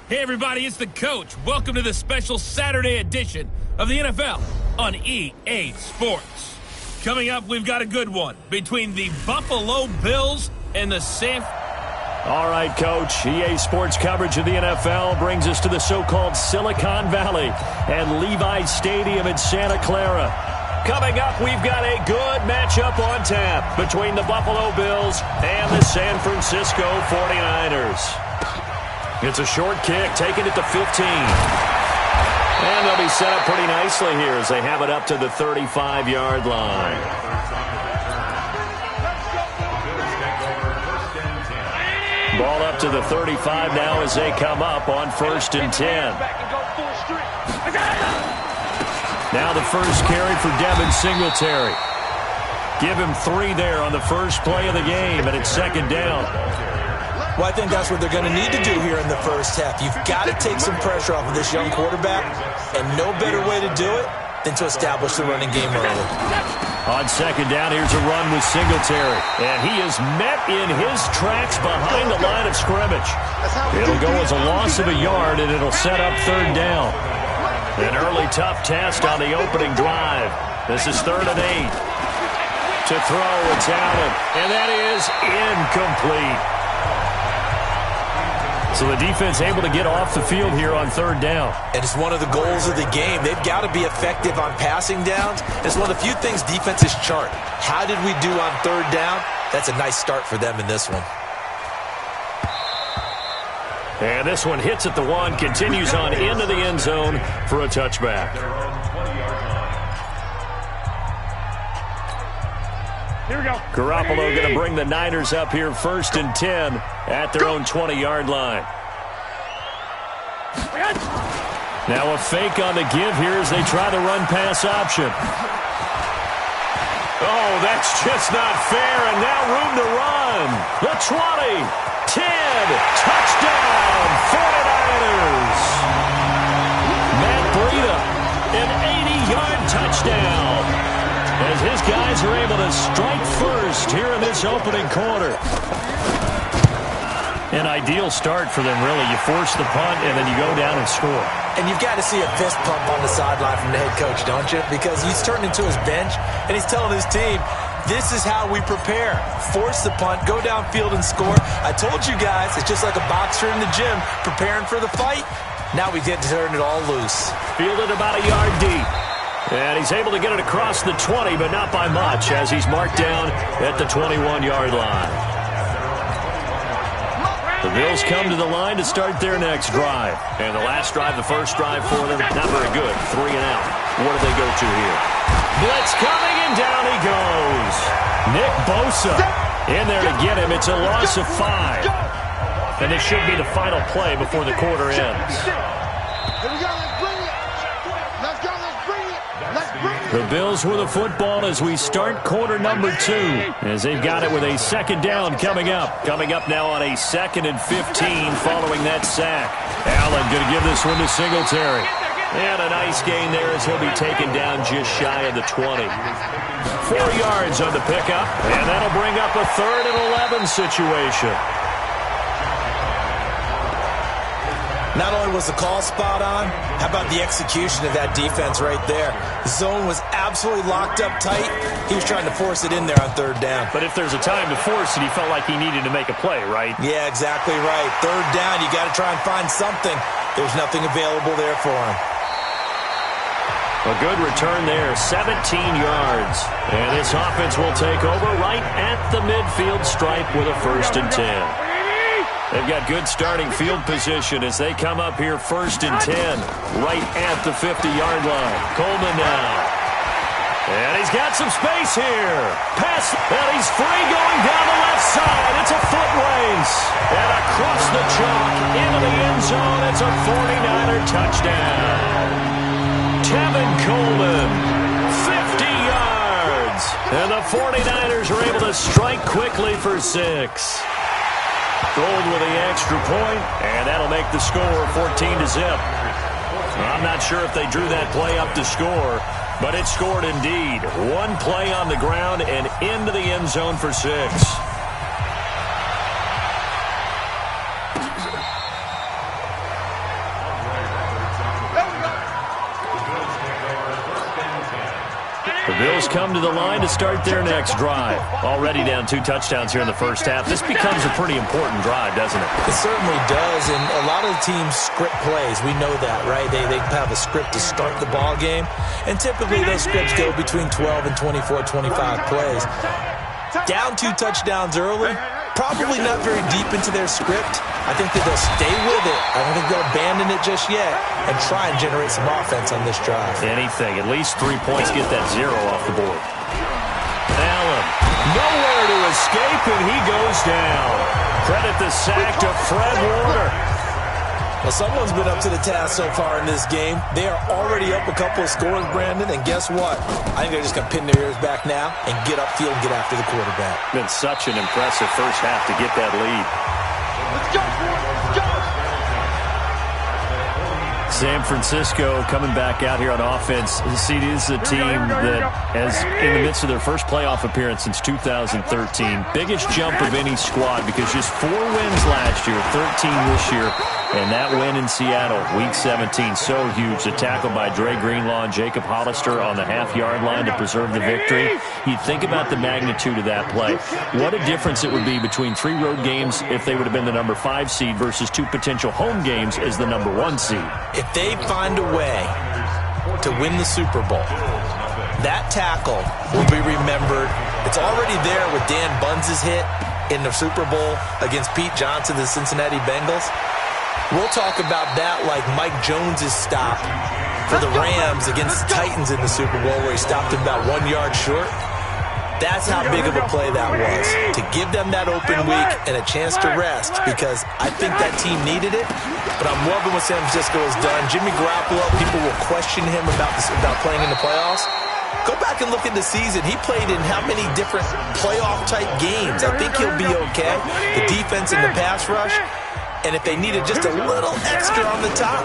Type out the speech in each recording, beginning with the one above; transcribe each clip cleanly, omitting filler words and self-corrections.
Hey everybody, it's the coach. Welcome to the special Saturday edition of the NFL on EA Sports. Coming up, we've got a good one between the Buffalo Bills and the San... All right, Coach. EA Sports coverage of the NFL brings us to the so-called Silicon Valley and Levi Stadium in Santa Clara. Coming up, we've got a good matchup on tap between the Buffalo Bills and the San Francisco 49ers. It's a short kick, taken at the 15. And they'll be set up pretty nicely here as they have it up to the 35-yard line. Ball up to the 35 now as they come up on 1st and 10. Now the first carry for Devin Singletary. Give him 3 there on the first play of the game, and it's 2nd down. Well, I think that's what they're going to need to do here in the first half. You've got to take some pressure off of this young quarterback, and no better way to do it than to establish the running game early. On 2nd down, here's a run with Singletary, and he is met in his tracks behind the line of scrimmage. It'll go as a loss of a yard, and it'll set up 3rd down. An early tough test on the opening drive. This is 3rd and 8. To throw, it's Allen, and that is incomplete. So the defense able to get off the field here on 3rd down. And it's one of the goals of the game. They've got to be effective on passing downs. It's one of the few things defenses chart. How did we do on 3rd down? That's a nice start for them in this one. And this one hits at the 1, continues on into the end zone for a touchback. Here we go. Garoppolo going to bring the Niners up here 1st and 10 at their own 20-yard line. Now a fake on the give here as they try the run-pass option. Oh, that's just not fair, and now room to run. The 20, 10, touchdown, 49ers. Matt Breida, an 80-yard touchdown. As his guys are able to strike first here in this opening quarter. An ideal start for them, really. You force the punt, and then you go down and score. And you've got to see a fist pump on the sideline from the head coach, don't you? Because he's turned into his bench, and he's telling his team, this is how we prepare. Force the punt, go downfield and score. I told you guys, it's just like a boxer in the gym preparing for the fight. Now we get to turn it all loose. Fielded about a yard deep. And he's able to get it across the 20, but not by much, as he's marked down at the 21-yard line. The Bills come to the line to start their next drive. And the last drive, the first drive for them, not very good. 3 and out. What do they go to here? Blitz coming, and down he goes. Nick Bosa in there to get him. It's a loss of 5. And this should be the final play before the quarter ends. The Bills with the football as we start quarter number 2. As they've got it with a 2nd down coming up. Coming up now on a 2nd and 15 following that sack. Allen going to give this one to Singletary. And a nice gain there as he'll be taken down just shy of the 20. 4 yards on the pickup. And that'll bring up a 3rd and 11 situation. Not only was the call spot on, how about the execution of that defense right there? The zone was absolutely locked up tight. He was trying to force it in there on 3rd down. But if there's a time to force it, he felt like he needed to make a play, right? Yeah, exactly right. 3rd down, you got to try and find something. There's nothing available there for him. A good return there, 17 yards. And this offense will take over right at the midfield stripe with a 1st and 10. They've got good starting field position as they come up here 1st and 10, right at the 50-yard line. Coleman now. And he's got some space here. Pass, and he's free going down the left side. It's a foot race. And across the chalk into the end zone, it's a 49er touchdown. Tevin Coleman, 50 yards. And the 49ers are able to strike quickly for 6. Gold with the extra point, and that'll make the score 14-0. I'm not sure if they drew that play up to score, but it scored indeed. 1 play on the ground and into the end zone for 6. Bills come to the line to start their next drive. Already down 2 touchdowns here in the first half. This becomes a pretty important drive, doesn't it? It certainly does, and a lot of the teams script plays. We know that, right? They have a script to start the ball game, and typically those scripts go between 12 and 24, 25 plays. Down 2 touchdowns early, probably not very deep into their script. I think that they'll stay with it. I don't think they'll abandon it just yet and try and generate some offense on this drive. Anything. At least 3 points, get that 0 off the board. Allen, nowhere to escape, and he goes down. Credit the sack to Fred Warner. Well, someone's been up to the task so far in this game. They are already up a couple of scores, Brandon, and guess what? I think they're just going to pin their ears back now and get upfield and get after the quarterback. Been such an impressive first half to get that lead. Let's go, boys. Let's go. San Francisco coming back out here on offense. See, this is a team that has, in the midst of their first playoff appearance since 2013, biggest jump of any squad because just 4 wins last year, 13 this year, and that win in Seattle, Week 17, so huge. The tackle by Dre Greenlaw and Jacob Hollister on the half-yard line to preserve the victory. You think about the magnitude of that play. What a difference it would be between 3 road games if they would have been the number 5 seed versus 2 potential home games as the number 1 seed. If they find a way to win the Super Bowl, that tackle will be remembered. It's already there with Dan Bunz's hit in the Super Bowl against Pete Johnson, the Cincinnati Bengals. We'll talk about that like Mike Jones's stop for the Rams against the Titans in the Super Bowl where he stopped him about 1 yard short. That's how big of a play that was, to give them that open week and a chance to rest, because I think that team needed it, but I'm loving what San Francisco has done. Jimmy Garoppolo, people will question him about playing in the playoffs. Go back and look at the season. He played in how many different playoff-type games? I think he'll be okay. The defense and the pass rush. And if they needed just a little extra on the top,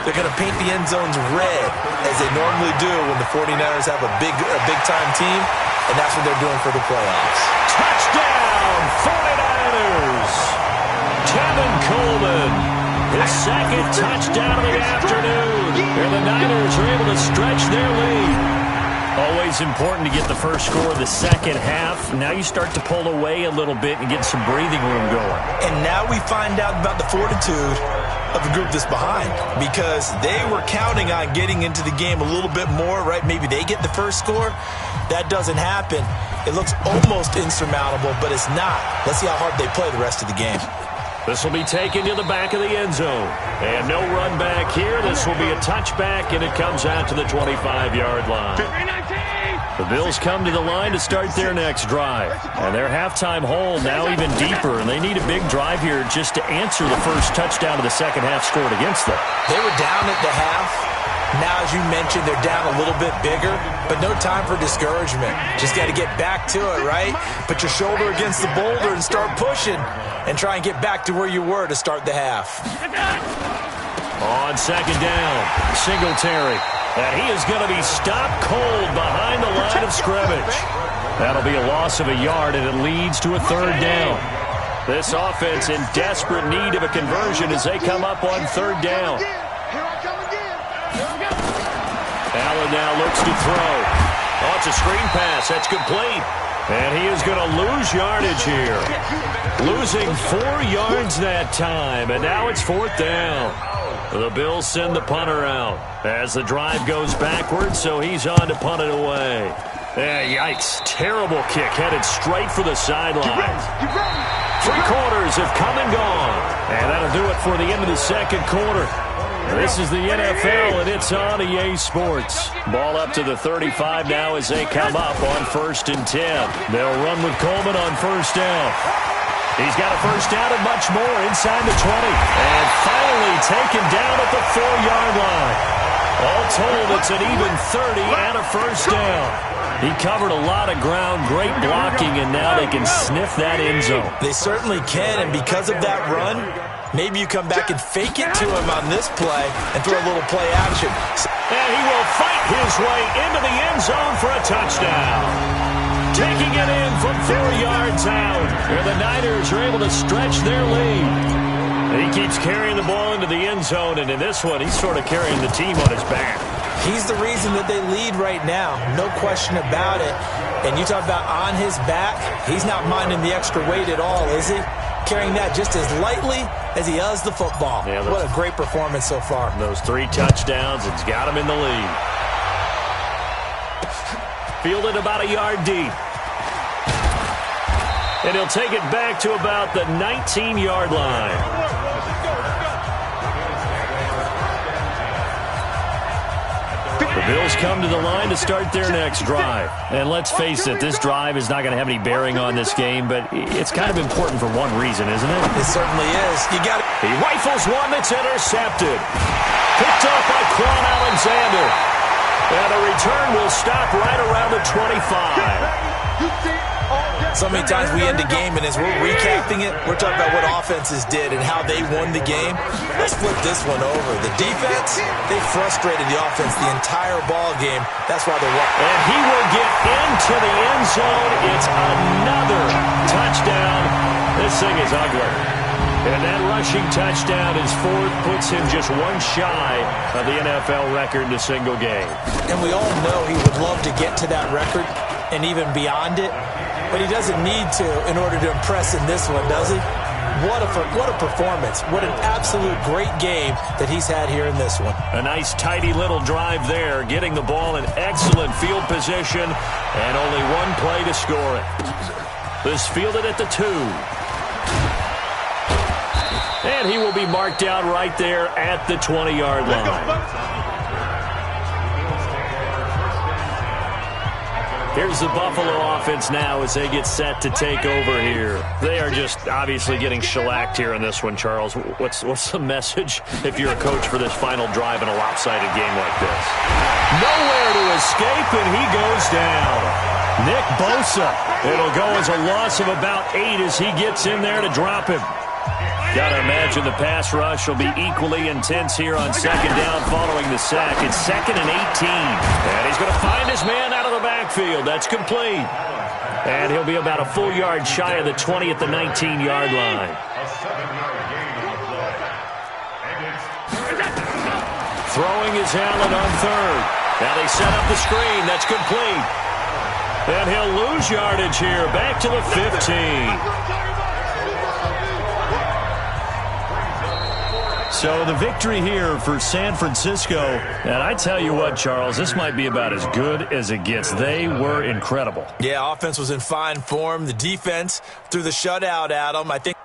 they're going to paint the end zones red, as they normally do when the 49ers have a big-time team, and that's what they're doing for the playoffs. Touchdown, 49ers! Tevin Coleman, his second touchdown of the afternoon. And the Niners are able to stretch their lead. Always important to get the first score of the second half. Now you start to pull away a little bit and get some breathing room going. And now we find out about the fortitude of the group that's behind, because they were counting on getting into the game a little bit more, right? Maybe they get the first score. That doesn't happen. It looks almost insurmountable, but it's not. Let's see how hard they play the rest of the game. This will be taken to the back of the end zone. And no run back here. This will be a touchback, and it comes out to the 25-yard line. The Bills come to the line to start their next drive. And their halftime hole now even deeper, and they need a big drive here just to answer the first touchdown of the second half scored against them. They were down at the half. Now, as you mentioned, they're down a little bit bigger, but no time for discouragement. Just got to get back to it, right? Put your shoulder against the boulder and start pushing, and try and get back to where you were to start the half. On second down, Singletary. And he is going to be stopped cold behind the line of scrimmage. That'll be a loss of a yard, and it leads to a third down. This offense in desperate need of a conversion as they come up on third down. Allen now looks to throw. Oh, it's a screen pass. That's complete. And he is going to lose yardage here. Losing 4 yards that time, and now it's fourth down. The Bills send the punter out as the drive goes backwards, so he's on to punt it away. Yikes. Terrible kick headed straight for the sideline. 3 quarters have come and gone. And that'll do it for the end of the second quarter. This is the NFL, and it's on EA Sports. Ball up to the 35 now as they come up on 1st and 10. They'll run with Coleman on first down. He's got a first down and much more inside the 20. And finally taken down at the 4-yard line. All told, it's an even 30 and a first down. He covered a lot of ground, great blocking, and now they can sniff that end zone. They certainly can, and because of that run, maybe you come back and fake it to him on this play and throw a little play action. And he will fight his way into the end zone for a touchdown. Taking it in from 4 yards out, where the Niners are able to stretch their lead. He keeps carrying the ball into the end zone, and in this one, he's sort of carrying the team on his back. He's the reason that they lead right now. No question about it. And you talk about on his back, he's not minding the extra weight at all, is he? Carrying that just as lightly as he does the football. Yeah, what a great performance so far. Those 3 touchdowns, it's got him in the lead. Fielded about a yard deep. And he'll take it back to about the 19-yard line. The Bills come to the line to start their next drive. And let's face it, this drive is not going to have any bearing on this game, but it's kind of important for one reason, isn't it? It certainly is. He rifles one that's intercepted. Picked up by Quan Alexander. And the return will stop right around the 25. So many times we end a game, and as we're recapping it, we're talking about what offenses did and how they won the game. Let's flip this one over. The defense, they frustrated the offense the entire ball game. That's why they're winning. And he will get into the end zone. It's another touchdown. This thing is ugly. And that rushing touchdown is 4th, puts him just one shy of the NFL record in a single game. And we all know he would love to get to that record and even beyond it. But he doesn't need to in order to impress in this one, does he? What a performance. What an absolute great game that he's had here in this one. A nice, tidy little drive there, getting the ball in excellent field position, and only one play to score it. This fielded at the 2. And he will be marked down right there at the 20-yard line. Here's the Buffalo offense now as they get set to take over here. They are just obviously getting shellacked here in this one, Charles. What's the message if you're a coach for this final drive in a lopsided game like this? Nowhere to escape, and he goes down. Nick Bosa. It'll go as a loss of about 8 as he gets in there to drop him. Got to imagine the pass rush will be equally intense here on second down following the sack. It's 2nd and 18. And he's going to find his man out of the backfield. That's complete. And he'll be about a full yard shy of the 20 at the 19-yard line. Throwing is Allen on 3rd. Now they set up the screen. That's complete. And he'll lose yardage here. Back to the 15. So the victory here for San Francisco. And I tell you what, Charles, this might be about as good as it gets. They were incredible. Yeah, offense was in fine form. The defense threw the shutout at them. I think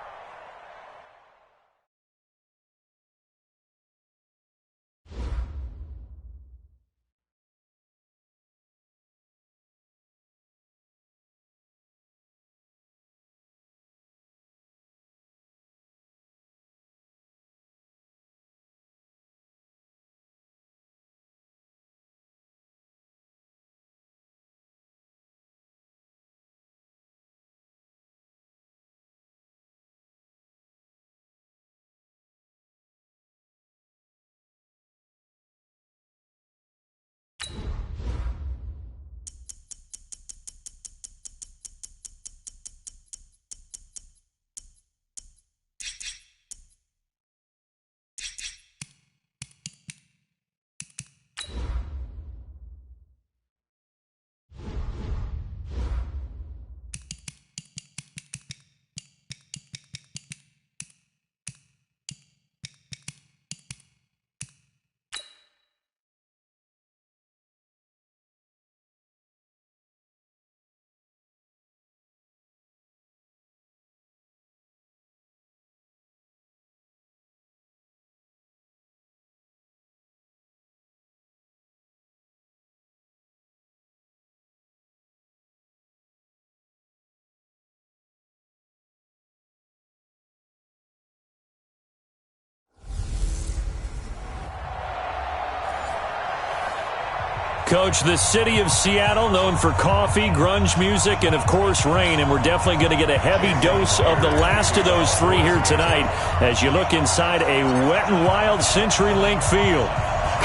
Coach, the city of Seattle, known for coffee, grunge music, and, of course, rain. And we're definitely going to get a heavy dose of the last of those 3 here tonight as you look inside a Wet n Wild CenturyLink field.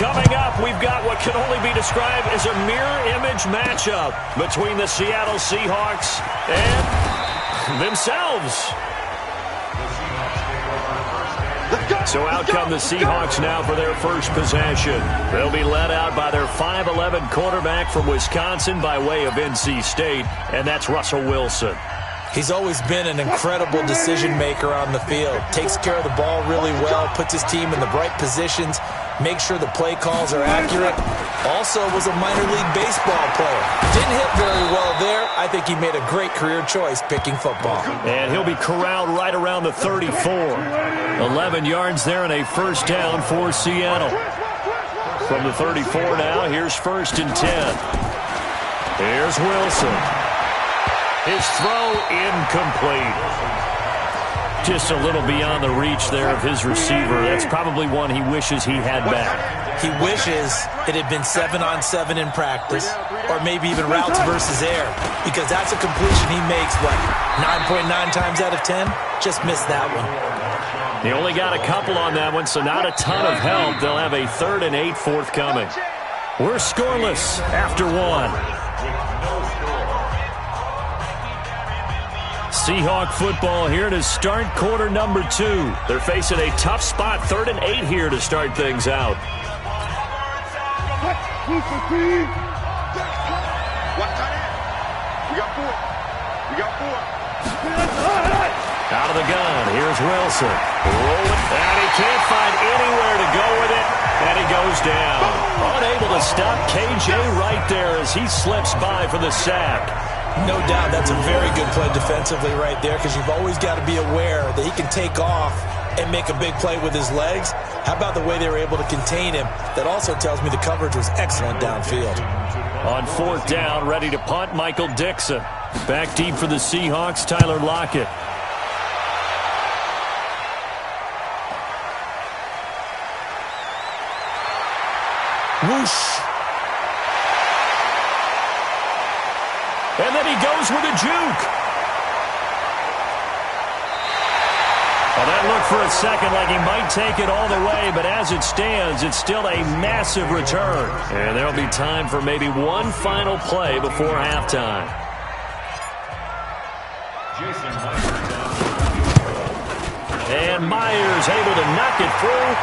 Coming up, we've got what can only be described as a mirror image matchup between the Seattle Seahawks and themselves. So out come the Seahawks now for their first possession. They'll be led out by their 5'11 quarterback from Wisconsin by way of NC State, and that's Russell Wilson. He's always been an incredible decision maker on the field. Takes care of the ball really well, puts his team in the right positions, makes sure the play calls are accurate. Also was a minor league baseball player. Didn't hit very well there. I think he made a great career choice picking football. And he'll be corralled right around the 34. 11 yards there and a first down for Seattle. From the 34 now, here's 1st and 10. Here's Wilson. His throw incomplete. Just a little beyond the reach there of his receiver. That's probably one he wishes he had back. He wishes it had been 7-on-7 in practice, or maybe even routes versus air, because that's a completion he makes, 9.9 times out of 10? Just missed that one. He only got a couple on that one, so not a ton of help. They'll have a 3rd and 8 forthcoming. We're scoreless after 1. Seahawk football here to start quarter number 2. They're facing a tough spot, 3rd and 8 here to start things out. Out of the gun, here's Wilson. Rolling, and he can't find anywhere to go with it, and he goes down. Unable to stop KJ right there as he slips by for the sack. No doubt that's a very good play defensively right there, because you've always got to be aware that he can take off and make a big play with his legs. How about the way they were able to contain him? That also tells me the coverage was excellent downfield. On 4th down, ready to punt, Michael Dixon. Back deep for the Seahawks, Tyler Lockett. Whoosh. And then he goes with a juke. Well, that looked for a second like he might take it all the way, but as it stands, it's still a massive return. And there'll be time for maybe one final play before halftime. And Myers able to knock it through.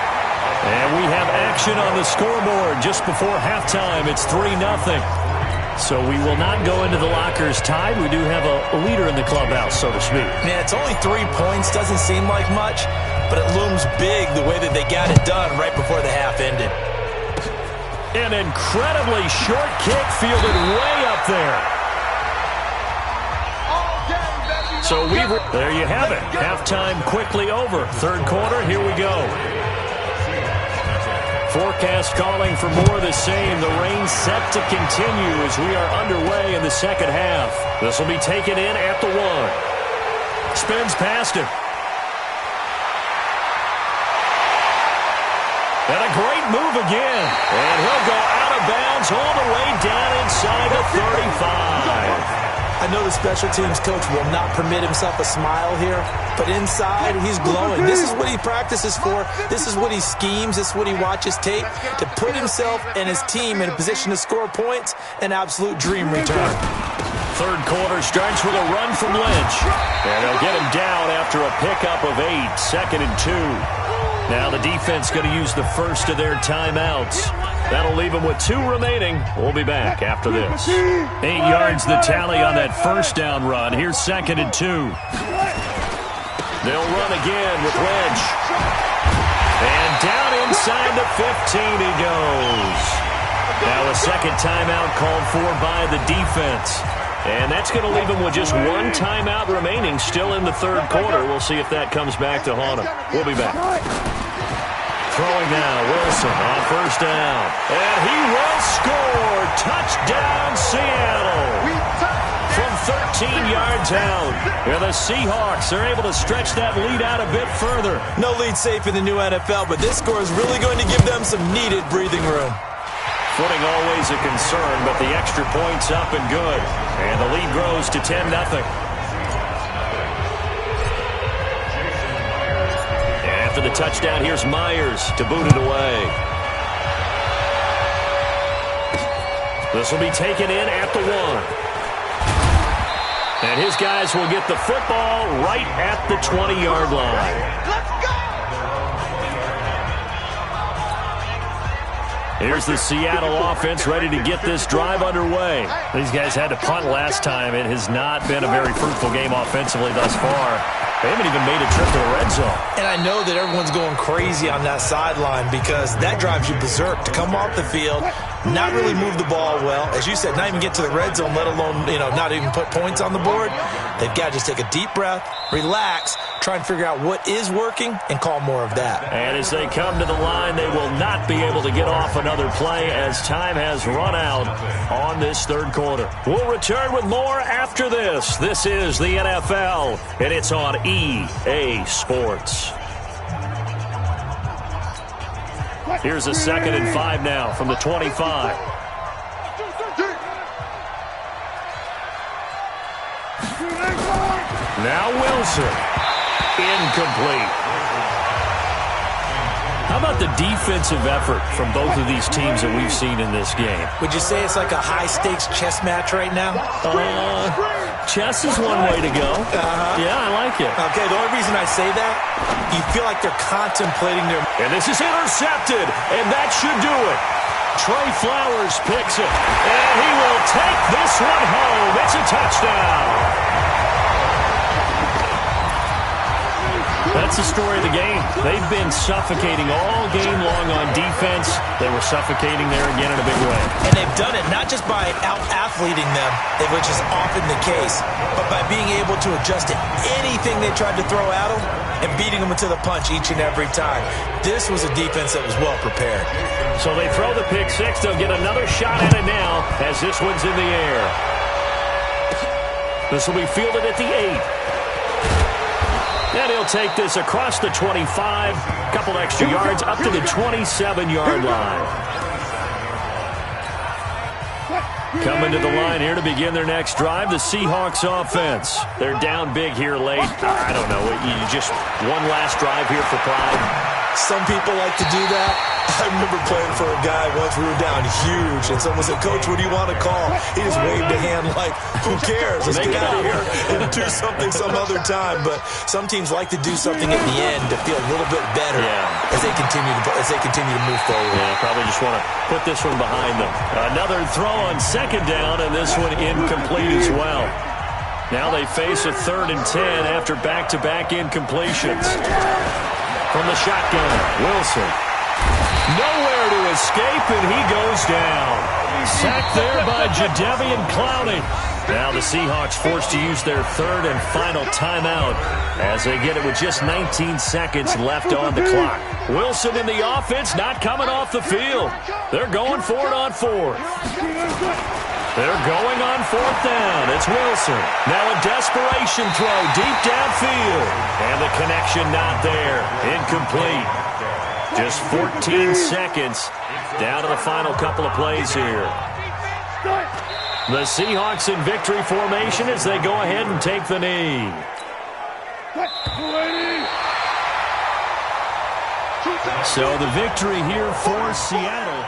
And we have action on the scoreboard just before halftime. It's 3-0. So we will not go into the lockers tied. We do have a leader in the clubhouse, so to speak. Yeah, it's only 3 points. Doesn't seem like much, but it looms big the way that they got it done right before the half ended. An incredibly short kick fielded way up there. So there you have it. Halftime quickly over. 3rd quarter, here we go. Forecast calling for more of the same. The rain set to continue as we are underway in the second half. This will be taken in at the 1. Spins past him. And a great move again. And he'll go out of bounds all the way down inside the 35. I know the special teams coach will not permit himself a smile here, but inside, he's glowing. This is what he practices for. This is what he schemes. This is what he watches tape to put himself and his team in a position to score points. An absolute dream return. 3rd quarter starts with a run from Lynch. And they'll get him down after a pickup of 8, 2nd and 2. Now the defense going to use the first of their timeouts. That'll leave them with 2 remaining. We'll be back after this. 8 yards the tally on that first down run. Here's 2nd and 2. They'll run again with Lynch. And down inside the 15 he goes. Now a second timeout called for by the defense. And that's going to leave him with just 1 timeout remaining still in the 3rd quarter. We'll see if that comes back to haunt him. We'll be back. Throwing now, Wilson on 1st down. And he will score. Touchdown, Seattle. From 13 yards out. And the Seahawks are able to stretch that lead out a bit further. No lead safe in the new NFL, but this score is really going to give them some needed breathing room. Footing always a concern, but the extra point's up and good. And the lead grows to 10-0. After the touchdown, here's Myers to boot it away. This will be taken in at the 1. And his guys will get the football right at the 20-yard line. Let's go! Here's the Seattle offense ready to get this drive underway. These guys had to punt last time. It has not been a very fruitful game offensively thus far. They haven't even made a trip to the red zone. And I know that everyone's going crazy on that sideline because that drives you berserk to come off the field, not really move the ball well. As you said, not even get to the red zone, let alone, not even put points on the board. They've got to just take a deep breath, relax, try and figure out what is working and call more of that. And as they come to the line, they will not be able to get off another play as time has run out on this third quarter. We'll return with more after this. This is the NFL, and it's on EA Sports. Here's a 2nd and 5 now from the 25. Now Wilson. Incomplete. How about the defensive effort from both of these teams that we've seen in this game? Would you say it's like a high-stakes chess match right now? Chess is one way to go. Yeah, I like it. Okay, the only reason I say that, you feel like they're contemplating their... And this is intercepted, and that should do it. Trey Flowers picks it, and he will take this one home. It's a touchdown. That's the story of the game. They've been suffocating all game long on defense. They were suffocating there again in a big way. And they've done it not just by out-athleting them, which is often the case, but by being able to adjust to anything they tried to throw at them and beating them into the punch each and every time. This was a defense that was well prepared. So they throw the pick six. They'll get another shot at it now as this one's in the air. This will be fielded at the 8. And he'll take this across the 25, couple extra yards up to the 27-yard line. Coming to the line here to begin their next drive, the Seahawks offense. They're down big here late. I don't know. You just one last drive here for pride. Some people like to do that. I remember playing for a guy once. We were down huge, and someone said, "Coach, what do you want to call?" He just waved a hand like, "Who cares? Let's get out of here and do something some other time." But some teams like to do something at the end to feel a little bit better as they continue to move forward. Yeah, probably just want to put this one behind them. Another throw on 2nd down, and this one incomplete as well. Now they face a 3rd and 10 after back-to-back incompletions. From the shotgun, Wilson. Nowhere to escape, and he goes down. Sacked there by Jadeveon Clowney. Now the Seahawks forced to use their 3rd and final timeout as they get it with just 19 seconds left on the clock. Wilson in the offense not coming off the field. They're going for it on 4th. They're going on 4th down. It's Wilson. Now a desperation throw deep downfield. And the connection not there. Incomplete. Just 14 seconds down to the final couple of plays here. The Seahawks in victory formation as they go ahead and take the knee. So the victory here for Seattle.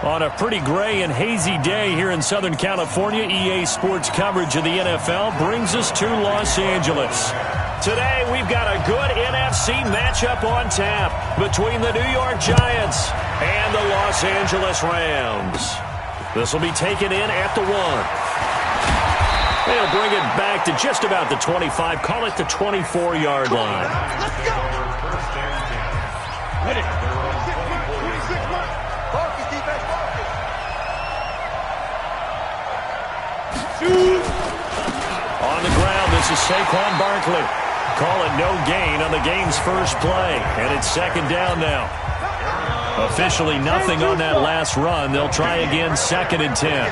On a pretty gray and hazy day here in Southern California, EA Sports coverage of the NFL brings us to Los Angeles. Today, we've got a good NFC matchup on tap between the New York Giants and the Los Angeles Rams. This will be taken in at the 1. They'll bring it back to just about the 25, call it the 24-yard line. Let's go. Hit it. 26 months. Focus, defense, focus. Shoot. On the ground, this is Saquon Barkley. Call it no gain on the game's first play, and it's second down now. Officially nothing on that last run. They'll try again, 2nd and 10.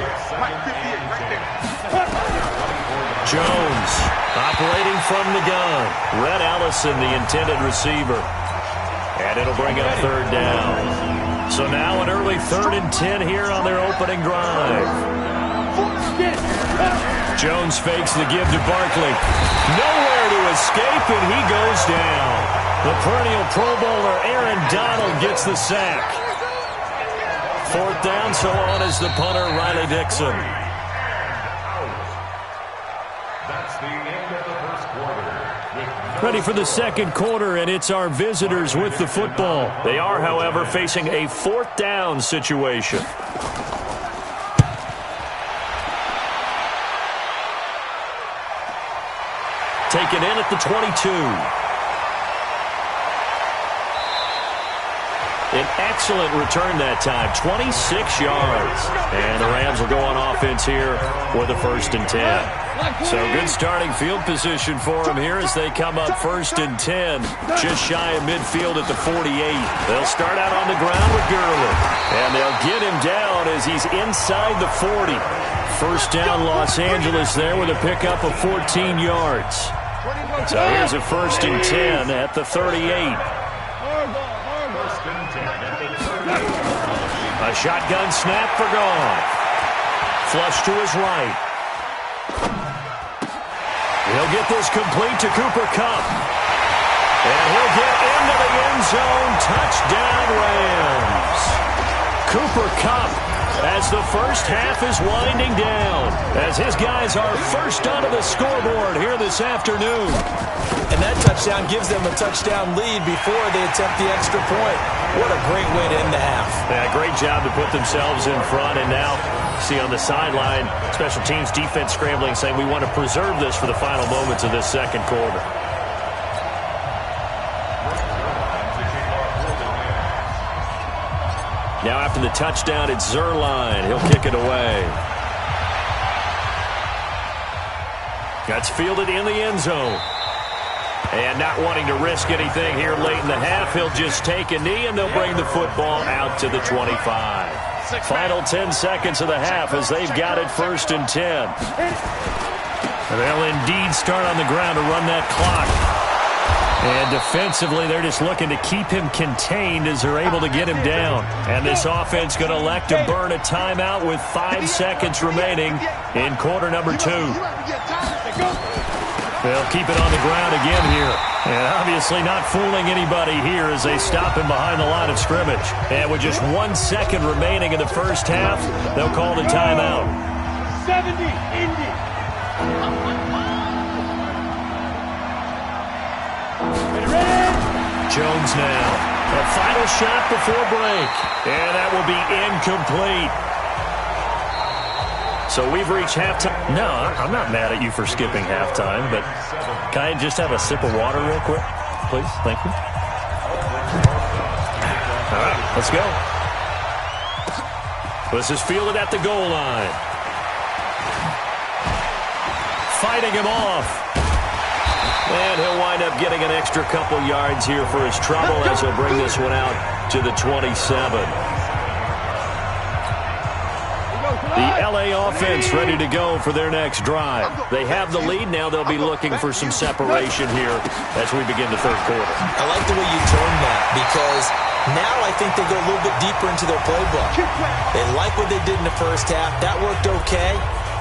Jones operating from the gun. Red Allison, the intended receiver. And it'll bring up 3rd down. So now an early 3rd and 10 here on their opening drive. Jones fakes the give to Barkley. Nowhere to escape, and he goes down. The perennial Pro Bowler Aaron Donald gets the sack. 4th down, so on is the punter, Riley Dixon. That's the end of the first quarter. Ready for the second quarter, and it's our visitors with the football. They are, however, facing a 4th down situation. Taken in at the 22. An excellent return that time, 26 yards. And the Rams will go on offense here with a 1st and 10. So good starting field position for them here as they come up 1st and 10, just shy of midfield at the 48. They'll start out on the ground with Gurley, and they'll get him down as he's inside the 40. 1st down Los Angeles there with a pickup of 14 yards. So here's a 1st and 10 at the 38. A shotgun snap for Goff. Flush to his right. He'll get this complete to Cooper Kupp. And he'll get into the end zone. Touchdown, Rams. Cooper Kupp as the first half is winding down, as his guys are first onto the scoreboard here this afternoon. And that touchdown gives them a touchdown lead before they attempt the extra point. What a great way to end the half. Yeah, great job to put themselves in front, and now see on the sideline, special teams defense scrambling, saying we want to preserve this for the final moments of this second quarter. Now after the touchdown, it's Zerline. He'll kick it away. That's fielded in the end zone. And not wanting to risk anything here late in the half, he'll just take a knee, and they'll bring the football out to the 25. Final 10 seconds of the half as they've got it 1st and 10. They'll indeed start on the ground to run that clock. And defensively, they're just looking to keep him contained as they're able to get him down. And this offense going to elect to burn a timeout with 5 seconds remaining in quarter number 2. They'll keep it on the ground again here. And obviously not fooling anybody here as they stop him behind the line of scrimmage. And with just 1 second remaining in the first half, they'll call the timeout. 70, Indy. Jones now. A final shot before break. And that will be incomplete. So we've reached halftime. No, I'm not mad at you for skipping halftime, but can I just have a sip of water real quick, please? Thank you. All right, let's go. This is fielded at the goal line. Fighting him off. And he'll wind up getting an extra couple yards here for his trouble as he'll bring this one out to the 27. The LA offense ready to go for their next drive. They have the lead. Now they'll be looking for some separation here as we begin the third quarter. I like the way you termed that, because now I think they go a little bit deeper into their playbook. They like what they did in the first half. That worked okay.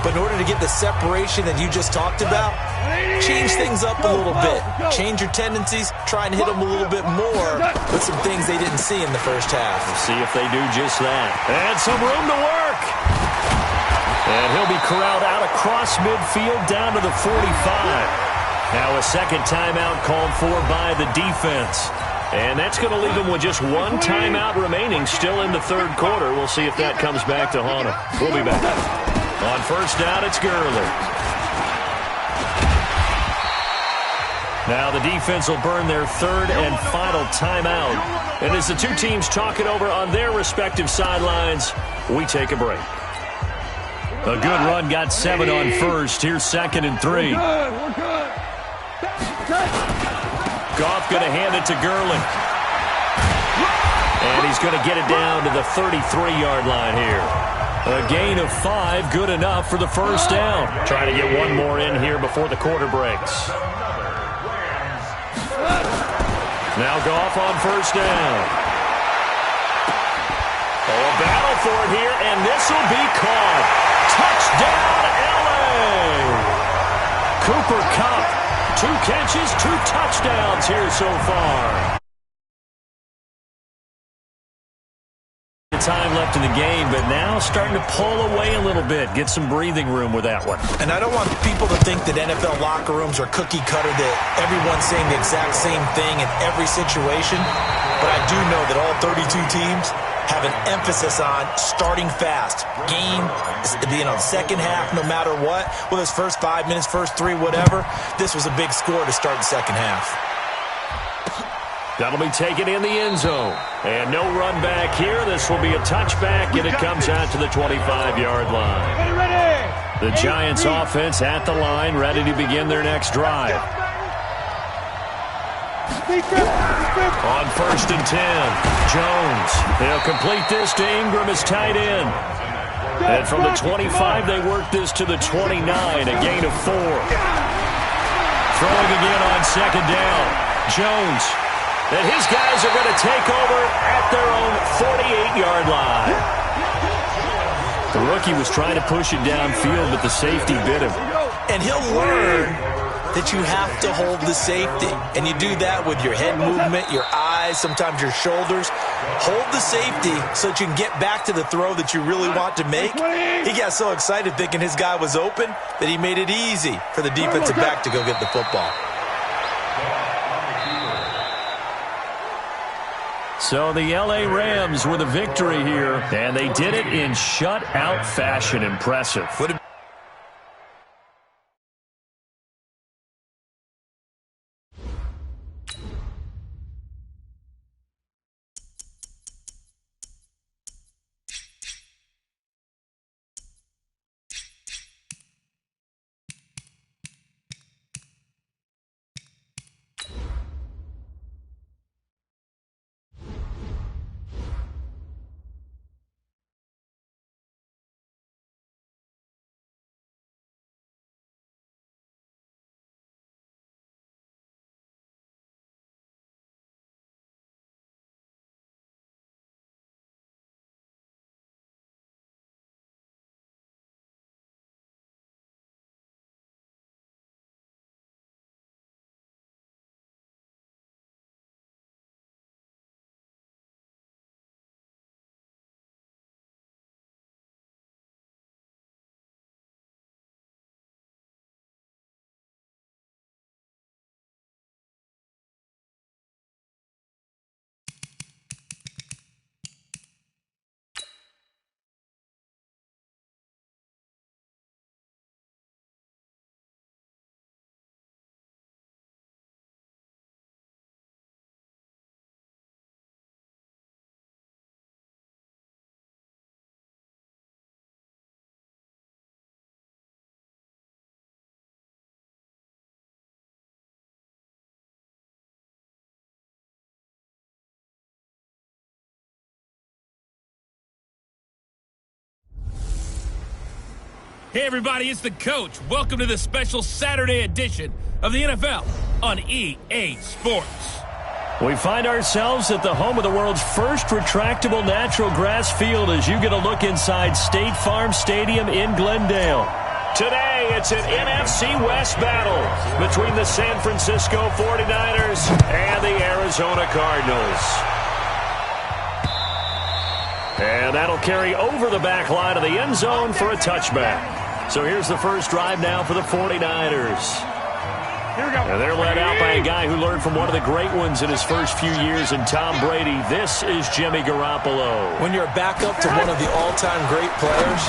But in order to get the separation that you just talked about, change things up a little bit. Change your tendencies, try and hit them a little bit more with some things they didn't see in the first half. We'll see if they do just that. And some room to work. And he'll be corralled out across midfield down to the 45. Now a second timeout called for by the defense. And that's going to leave him with just one timeout remaining still in the third quarter. We'll see if that comes back to haunt him. We'll be back. On first down, it's Gurley. Now the defense will burn their third and final timeout. And as the two teams talk it over on their respective sidelines, we take a break. A good run got 7 on first. Here's 2nd and 3. Goff going to hand it to Gurley. And he's going to get it down to the 33-yard line here. A gain of 5, good enough for the first down. Trying to get one more in here before the quarter breaks. Now Goff on first down. Oh, a battle for it here, and this will be caught. Touchdown, L.A. Cooper Kupp. 2 catches, 2 touchdowns here so far. Time left in the game, but now starting to pull away a little bit. Get some breathing room with that one. And I don't want people to think that NFL locker rooms are cookie cutter, that everyone's saying the exact same thing in every situation. But I do know that all 32 teams have an emphasis on starting fast. Game, second half, no matter what. Whether it's first 5 minutes, first 3, whatever. This was a big score to start the second half. That'll be taken in the end zone. And no run back here. This will be a touchback, and it comes out to the 25-yard line. The Giants offense at the line, ready to begin their next drive. On first and 10, Jones. They'll complete this to Ingram as tight end. And from the 25, they work this to the 29, a gain of 4. Throwing again on second down, Jones. And his guys are going to take over at their own 48-yard line. The rookie was trying to push it downfield, but the safety bit him. And he'll learn that you have to hold the safety. And you do that with your head movement, your eyes, sometimes your shoulders. Hold the safety so that you can get back to the throw that you really want to make. He got so excited thinking his guy was open that he made it easy for the defensive back to go get the football. So the L.A. Rams with a victory here, and they did it in shutout fashion. Impressive. Hey everybody, it's the coach. Welcome to the special Saturday edition of the NFL on EA Sports. We find ourselves at the home of the world's first retractable natural grass field as you get a look inside State Farm Stadium in Glendale. Today, it's an NFC West battle between the San Francisco 49ers and the Arizona Cardinals. And that'll carry over the back line of the end zone for a touchback. So here's the first drive now for the 49ers. And they're led out by a guy who learned from one of the great ones in his first few years in Tom Brady. This is Jimmy Garoppolo. When you're a backup to one of the all-time great players,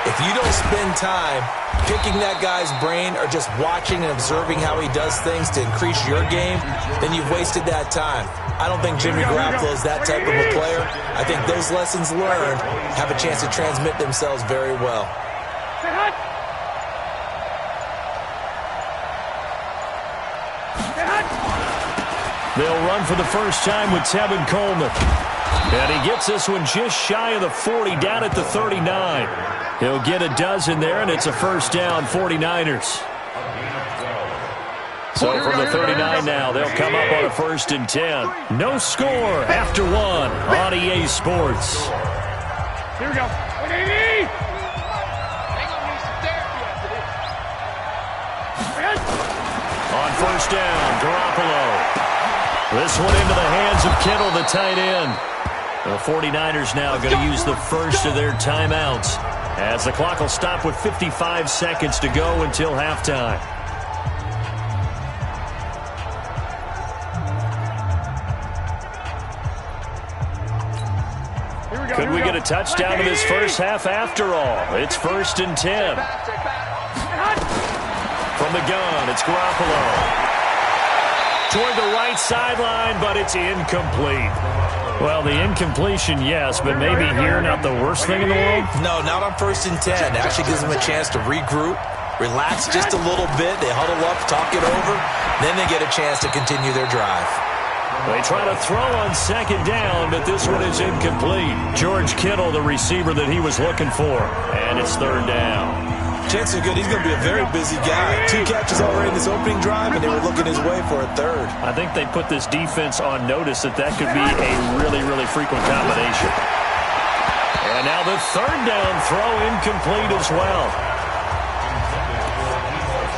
if you don't spend time picking that guy's brain or just watching and observing how he does things to increase your game, then you've wasted that time. I don't think Jimmy Garoppolo is that type of a player. I think those lessons learned have a chance to transmit themselves very well. They'll run for the first time with Tevin Coleman. And he gets this one just shy of the 40, down at the 39. He'll get a dozen there, and it's a first down, 49ers. So from the 39 now, they'll come up on a 1st and 10. No score after one on EA Sports. Here we go. On 1st down, Garoppolo. This one into the hands of Kittle, the tight end. The 49ers now going to use the first of their timeouts, as the clock will stop with 55 seconds to go until halftime. Could we get a touchdown in this first half after all? It's 1st and 10. From the gun, it's Garoppolo. Toward the right sideline, but it's incomplete. Well, the incompletion, yes, but maybe here not the worst thing in the world? No, not on 1st and 10. It actually gives them a chance to regroup, relax just a little bit. They huddle up, talk it over. Then they get a chance to continue their drive. They try to throw on 2nd down, but this one is incomplete. George Kittle, the receiver that he was looking for, and it's 3rd down. Chances are good he's going to be a very busy guy. 2 catches already in this opening drive, and they were looking his way for a 3rd. I think they put this defense on notice that could be a really, really frequent combination. And now the 3rd down throw incomplete as well.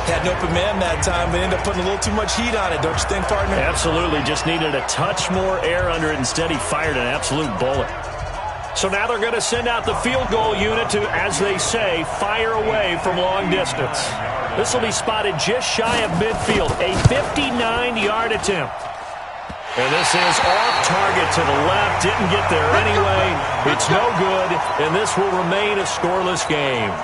Had an open man that time, but ended up putting a little too much heat on it, don't you think, partner? Absolutely. Just needed a touch more air under it. Instead, he fired an absolute bullet. So now they're going to send out the field goal unit to, as they say, fire away from long distance. This will be spotted just shy of midfield, a 59-yard attempt. And this is off target to the left, didn't get there anyway. It's no good, and this will remain a scoreless game.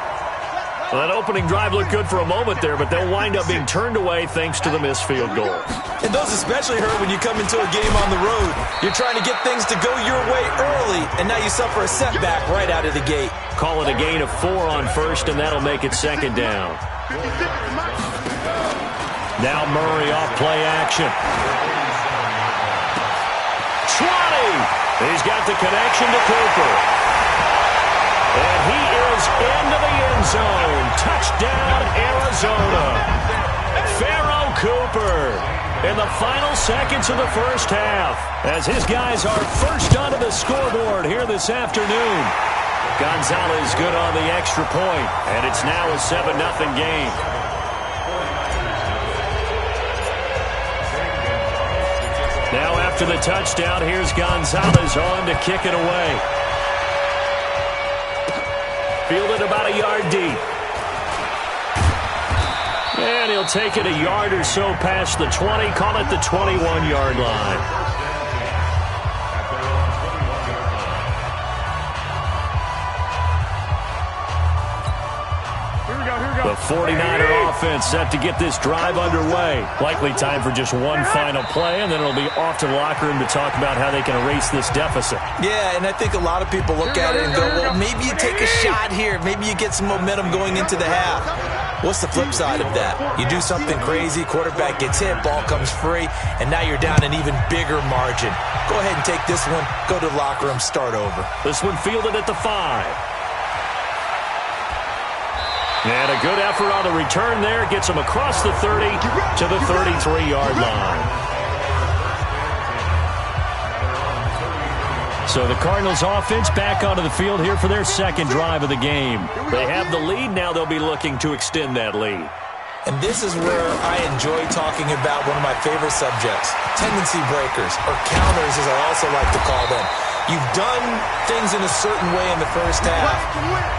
Well, that opening drive looked good for a moment there, but they'll wind up being turned away thanks to the missed field goal. And those especially hurt when you come into a game on the road. You're trying to get things to go your way early, and now you suffer a setback right out of the gate. Call it a gain of 4 on 1st, and that'll make it 2nd down. Now Murray off play action. 20! He's got the connection to Cooper. And he is into the end zone. Touchdown, Arizona. Pharaoh Cooper in the final seconds of the first half, as his guys are first onto the scoreboard here this afternoon. Gonzalez good on the extra point, and it's now a 7-0 game. Now after the touchdown, here's Gonzalez on to kick it away. Fielded about a yard deep. And he'll take it a yard or so past the 20, call it the 21-yard line. The 49er offense set to get this drive underway. Likely time for just one final play, and then it'll be off to the locker room to talk about how they can erase this deficit. Yeah, and I think a lot of people look at it and go, well, maybe you take a shot here. Maybe you get some momentum going into the half. What's the flip side of that? You do something crazy, quarterback gets hit, ball comes free, and now you're down an even bigger margin. Go ahead and take this one, go to the locker room, start over. This one fielded at the 5. And a good effort on the return there. Gets him across the 30 to the 33-yard line. So the Cardinals offense back onto the field here for their second drive of the game. They have the lead. Now they'll be looking to extend that lead. And this is where I enjoy talking about one of my favorite subjects, tendency breakers, or counters as I also like to call them. You've done things in a certain way in the first half,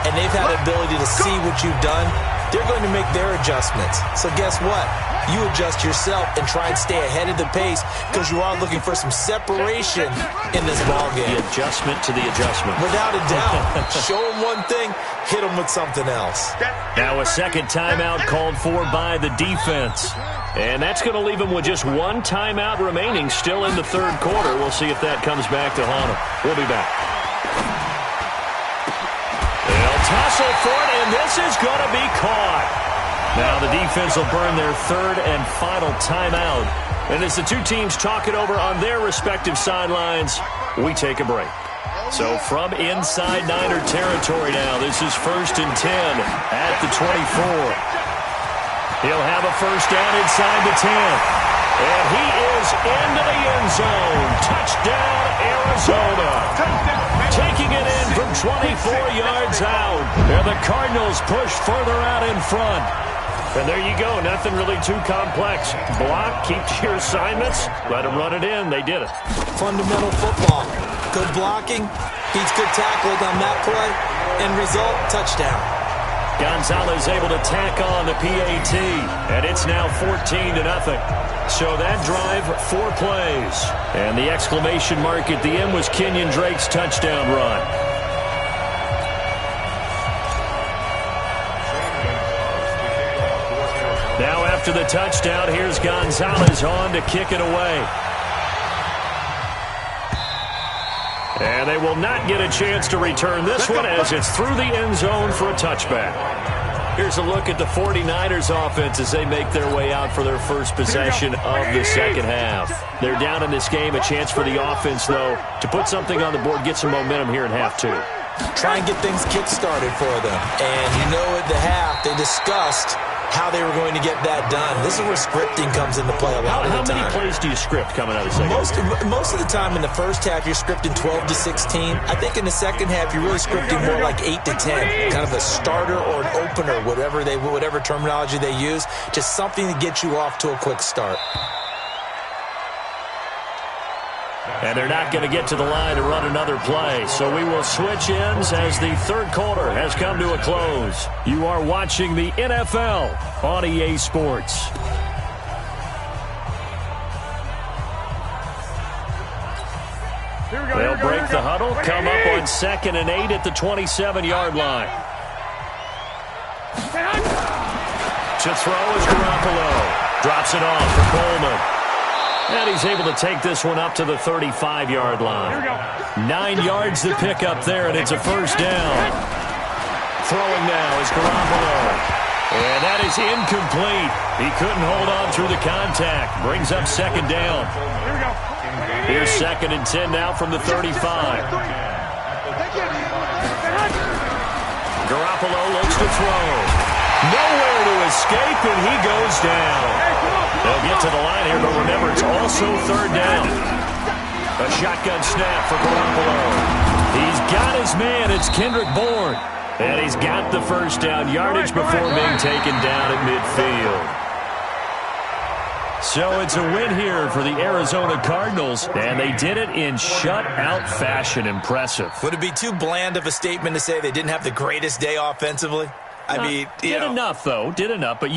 and they've had the ability to see what you've done. They're going to make their adjustments. So guess what? You adjust yourself and try and stay ahead of the pace because you are looking for some separation in this ballgame. The adjustment to the adjustment. Without a doubt. Show them one thing, hit them with something else. Now a second timeout called for by the defense. And that's going to leave them with just one timeout remaining still in the third quarter. We'll see if that comes back to haunt them. We'll be back. They'll tussle for it, and this is going to be caught. Now the defense will burn their third and final timeout. And as the two teams talk it over on their respective sidelines, we take a break. So from inside Niner territory now, this is 1st and 10 at the 24. He'll have a first down inside the 10. And he is into the end zone. Touchdown, Arizona. Taking it in from 24 yards out. And the Cardinals push further out in front. And there you go. Nothing really too complex. Block, keep to your assignments, let them run it in. They did it. Fundamental football. Good blocking, beats good tackling on that play. End result, touchdown. Gonzalez able to tack on the PAT, and it's now 14-0. So that drive, 4 plays. And the exclamation mark at the end was Kenyon Drake's touchdown run. Now after the touchdown, here's Gonzalez on to kick it away. And they will not get a chance to return this one as it's through the end zone for a touchback. Here's a look at the 49ers offense as they make their way out for their first possession of the second half. They're down in this game. A chance for the offense, though, to put something on the board, get some momentum here in half 2. Try and get things kick-started for them. And you know at the half, they discussed how they were going to get that done. This is where scripting comes into play a lot of the time. How many plays do you script coming out of the second half? Most of the time in the first half, you're scripting 12 to 16. I think in the second half, you're really scripting more like 8 to 10. Kind of a starter or an opener, whatever terminology they use. Just something to get you off to a quick start. And they're not going to get to the line to run another play. So we will switch ends as the third quarter has come to a close. You are watching the NFL on EA Sports. They'll break the huddle, come up on 2nd and 8 at the 27-yard line. To throw is Garoppolo. Drops it off for Coleman. And he's able to take this one up to the 35-yard line. 9 yards to pick up there, and it's a first down. Throwing now is Garoppolo. And that is incomplete. He couldn't hold on through the contact. Brings up second down. Here's 2nd and 10 now from the 35. Garoppolo looks to throw. Nowhere to escape, and he goes down. They'll get to the line here, but remember, it's also third down. A shotgun snap for Garoppolo. He's got his man. It's Kendrick Bourne. And he's got the first down yardage before being taken down at midfield. So it's a win here for the Arizona Cardinals, and they did it in shutout fashion. Impressive. Would it be too bland of a statement to say they didn't have the greatest day offensively? I mean, did enough, though. Did enough, but